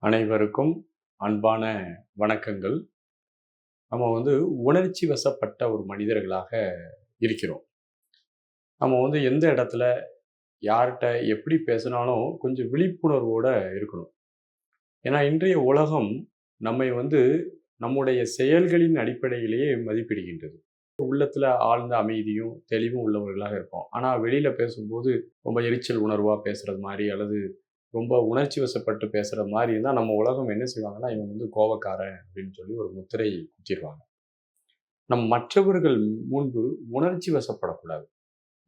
அனைவருக்கும் அன்பான வணக்கங்கள். நம்ம உணர்ச்சி வசப்பட்ட ஒரு மனிதர்களாக இருக்கிறோம். நம்ம எந்த இடத்துல, யார்ட்ட எப்படி பேசினாலும் கொஞ்சம் விழிப்புணர்வோட இருக்கணும். ஏன்னா, இன்றைய உலகம் நம்மை நம்முடைய செயல்களின் அடிப்படையிலேயே மதிப்பிடுகின்றது. உள்ளத்துல ஆழ்ந்த அமைதியும், தெளிவும் உள்ளவர்களாக இருப்போம். ஆனா, வெளியில பேசும்போது ரொம்ப எரிச்சல் உணர்வா பேசுறது மாரி, அல்லது ரொம்ப உணர்ச்சி வசப்பட்டு பேசுற மாரி இருந்தா, நம்ம உலகம் என்ன செய்வாங்கன்னா, இவன் கோவக்காரன் அப்படின்னு சொல்லி ஒரு முத்திரை குத்திருவாங்க. மற்றவர்கள் முன்பு உணர்ச்சி வசப்படக்கூடாது.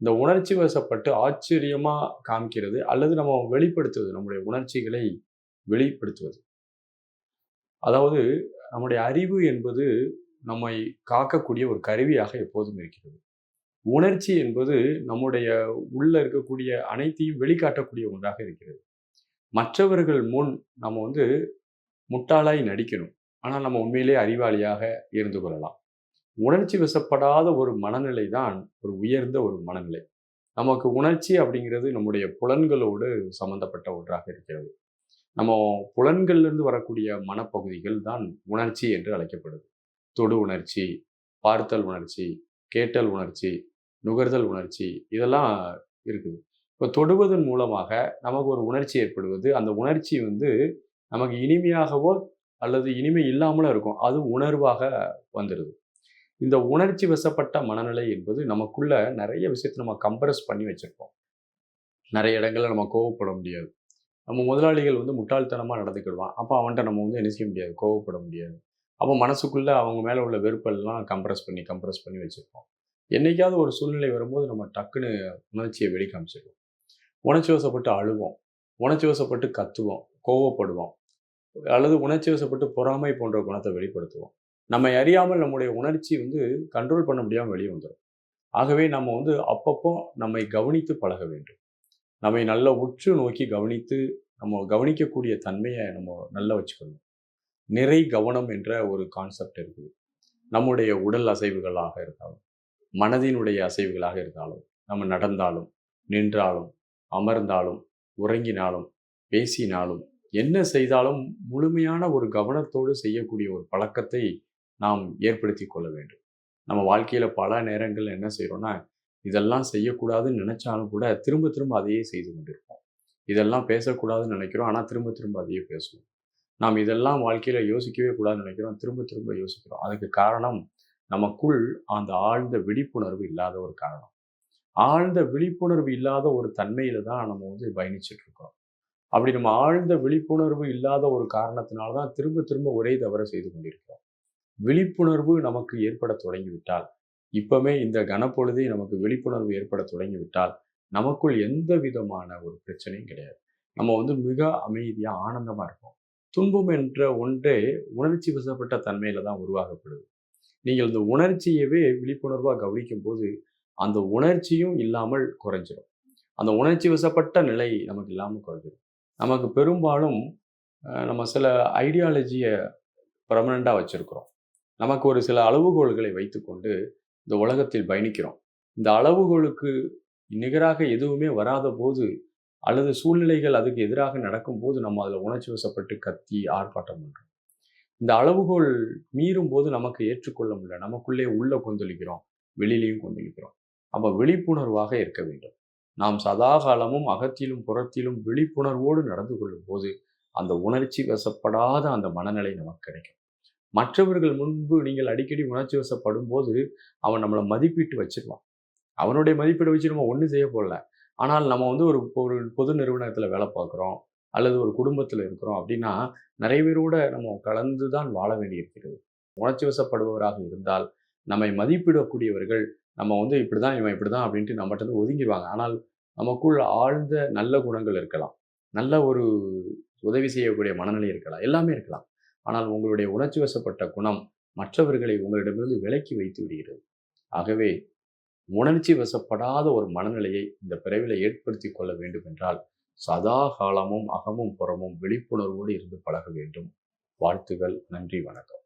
இந்த உணர்ச்சி வசப்பட்டு ஆச்சரியமா காமிக்கிறது, அல்லது நம்ம வெளிப்படுத்துவது, நம்முடைய உணர்ச்சிகளை வெளிப்படுத்துவது. அதாவது நம்முடைய அறிவு என்பது நம்மை காக்கக்கூடிய ஒரு கருவியாக எப்போதும் இருக்கிறது. உணர்ச்சி என்பது நம்முடைய உள்ள இருக்கக்கூடிய அனைத்தையும் வெளிக்காட்டக்கூடிய ஒன்றாக இருக்கிறது. மற்றவர்கள் முன் நம்ம முட்டாளாய் நடிக்கணும். ஆனால் நம்ம உண்மையிலேயே அறிவாளியாக இருந்து கொள்ளலாம். உணர்ச்சி வசப்படாத ஒரு மனநிலை தான் ஒரு உயர்ந்த ஒரு மனநிலை. நமக்கு உணர்ச்சி அப்படிங்கிறது நம்முடைய புலன்களோடு சம்பந்தப்பட்ட ஒன்றாக இருக்கிறது. நம்ம புலன்கள்லேருந்து வரக்கூடிய மனப்பகுதிகள் தான் உணர்ச்சி என்று அழைக்கப்படுது. தொடு உணர்ச்சி, பார்த்தல் உணர்ச்சி, கேட்டல் உணர்ச்சி, நுகர்தல் உணர்ச்சி, இதெல்லாம் இருக்குது. இப்போ தொடுவதன் மூலமாக நமக்கு ஒரு உணர்ச்சி ஏற்படுவது, அந்த உணர்ச்சி நமக்கு இனிமையாகவோ அல்லது இனிமை இல்லாமலோ இருக்கும். அது உணர்வாக வந்துடுது. இந்த உணர்ச்சி வசப்பட்ட மனநிலை என்பது நமக்குள்ள நிறைய விஷயத்தை நம்ம கம்ப்ரஸ் பண்ணி வச்சிருப்போம். நிறைய இடங்கள்ல நம்ம கோவப்பட முடியாது. நம்ம முதலாளிகள் முட்டாள்தனமா நடந்துக்கிடுவான். அப்போ அவன்ட்ட நம்ம என்ன செய்ய முடியாது, கோவப்பட முடியாது. அப்போ மனசுக்குள்ள அவங்க மேல உள்ள வெறுப்பெல்லாம் கம்ப்ரஸ் பண்ணி வச்சிருப்போம். என்னைக்காவது ஒரு சூழ்நிலை வரும்போது நம்ம டக்குன்னு உணர்ச்சியை வெளி காமிச்சிருவோம். உணர்ச்சி வசப்பட்டு அழுவோம், உணர்ச்சி வசப்பட்டு கத்துவோம், கோவப்படுவோம், அல்லது உணர்ச்சி வசப்பட்டு பொறாமை போன்ற குணத்தை வெளிப்படுத்துவோம். நம்மை அறியாமல் நம்முடைய உணர்ச்சி கண்ட்ரோல் பண்ண முடியாம வெளியே வந்துரும். ஆகவே நம்ம அப்பப்போ நம்மை கவனித்து பழக வேண்டும். நம்மை நல்லா உற்று நோக்கி கவனித்து, நம்ம கவனிக்கக்கூடிய தன்மையை நம்ம நல்லா வச்சுக்கணும். நிறை கவனம் என்ற ஒரு கான்செப்ட் இருக்குது. நம்முடைய உடல் அசைவுகளாக இருந்தாலும், மனதினுடைய அசைவுகளாக இருந்தாலும், நம்ம நடந்தாலும், நின்றாலும், அமர்ந்தாலும், உறங்கினாலும், பேசினாலும், என்ன செய்தாலும் முழுமையான ஒரு கவனத்தோடு செய்யக்கூடிய ஒரு பழக்கத்தை நாம் ஏற்படுத்திக் கொள்ள வேண்டும். நம்ம வாழ்க்கையில பல நேரங்கள்ல என்ன செய்றோம்னா, இதெல்லாம் செய்யக்கூடாதுன்னு நினைச்சாலும் கூட திரும்ப திரும்ப அதையே செய்து கொண்டிருப்போம். இதெல்லாம் பேசக்கூடாதுன்னு நினைக்கிறோம். ஆனா திரும்ப திரும்ப அதையே பேசுவோம். நாம் இதெல்லாம் வாழ்க்கையில யோசிக்கவே கூடாதுன்னு நினைக்கிறோம். திரும்ப திரும்ப யோசிக்கிறோம். அதுக்கு காரணம் நமக்குள் அந்த ஆழ்ந்த விழிப்புணர்வு இல்லாத ஒரு காரணம். ஆழ்ந்த விழிப்புணர்வு இல்லாத ஒரு தன்மையில தான் நம்ம பயணிச்சுட்டு இருக்கோம். அப்படி நம்ம ஆழ்ந்த விழிப்புணர்வு இல்லாத ஒரு காரணத்தினால தான் திரும்ப திரும்ப ஒரே தவறை செய்து கொண்டிருக்கிறோம். விழிப்புணர்வு நமக்கு ஏற்பட தொடங்கிவிட்டால், இப்பமே இந்த கணப்பொழுதே நமக்கு விழிப்புணர்வு ஏற்பட தொடங்கிவிட்டால், நமக்குள் எந்த விதமான ஒரு பிரச்சனையும் கிடையாது. நம்ம மிக அமைதியா, ஆனந்தமா இருப்போம். துன்பம் என்ற ஒன்றே உணர்ச்சி வசப்பட்ட தன்மையில தான் உருவாக்கப்படுது. நீங்கள் இந்த உணர்ச்சியவே விழிப்புணர்வா கவனிக்கும்போது, அந்த உணர்ச்சியும் இல்லாமல் குறைஞ்சிரும். அந்த உணர்ச்சி வசப்பட்ட நிலை நமக்கு இல்லாம குறைஞ்சிரும். நமக்கு பெரும்பாலும் நம்ம சில ஐடியாலஜிய பெர்மனன்ட்டா வச்சிருக்கிறோம். நமக்கு ஒரு சில அளவுகோல்களை வைத்துக்கொண்டு இந்த உலகத்தில் பயணிக்கிறோம். இந்த அளவுகோலுக்கு நிகராக எதுவுமே வராதபோது, அல்லது சூழ்நிலைகள் அதுக்கு எதிராக நடக்கும்போது, நம்ம அதில உணர்ச்சி வசப்பட்டு கத்தி, ஆர்ப்பாட்டம் பண்றோம். இந்த அளவுகோல் மீறும்போது நமக்கு ஏற்றுக்கொள்ள முடியல. நமக்குள்ளே உள்ள கொந்தளிக்கிறோம், வெளியிலயும் கொந்தளிக்கிறோம். அப்ப விழிப்புணர்வாக இருக்க வேண்டும். நாம் சதா காலமும் அகத்திலும், புறத்திலும் விழிப்புணர்வோடு நடந்து கொள்ளும்போது, அந்த உணர்ச்சி வசப்படாத அந்த மனநிலை நமக்கு கிடைக்கும். மற்றவர்கள் முன்பு நீங்கள் அடிக்கடி உணர்ச்சி வசப்படும்போது, அவன் நம்மள மதிப்பிட்டு வச்சுருவான். அவனுடைய மதிப்பீட வச்சு நம்ம ஒண்ணும் செய்ய போறல. ஆனால் நம்ம ஒரு ஒரு பொது நிறுவனத்தில வேலை பார்க்குறோம், அல்லது ஒரு குடும்பத்தில இருக்கிறோம் அப்படின்னா, நிறைய பேரோட நம்ம கலந்து தான் வாழ வேண்டியிருக்கிறது. உணர்ச்சி வசப்படுபவராக இருந்தால், நம்மை மதிப்பிடக்கூடியவர்கள், நம்ம இப்படிதான், இவன் இப்படிதான் அப்படின்ட்டு நம்மட்டருந்து ஒதுங்கிருவாங்க. ஆனால் நமக்குள் ஆழ்ந்த நல்ல குணங்கள் இருக்கலாம். நல்ல ஒரு உதவி செய்யக்கூடிய மனநிலை இருக்கலாம். எல்லாமே இருக்கலாம். ஆனால் உங்களுடைய உணர்ச்சி வசப்பட்ட குணம் மற்றவர்களை உங்களிடமிருந்து விலக்கி வைத்து விடுகிறது. ஆகவே உணர்ச்சி வசப்படாத ஒரு மனநிலையை இந்த பிறவில ஏற்படுத்திக் கொள்ள வேண்டும் என்றால், சதா காலமும் அகமும் புறமும் விழிப்புணர்வோடு இருந்து பழக வேண்டும். வாழ்த்துகள். நன்றி, வணக்கம்.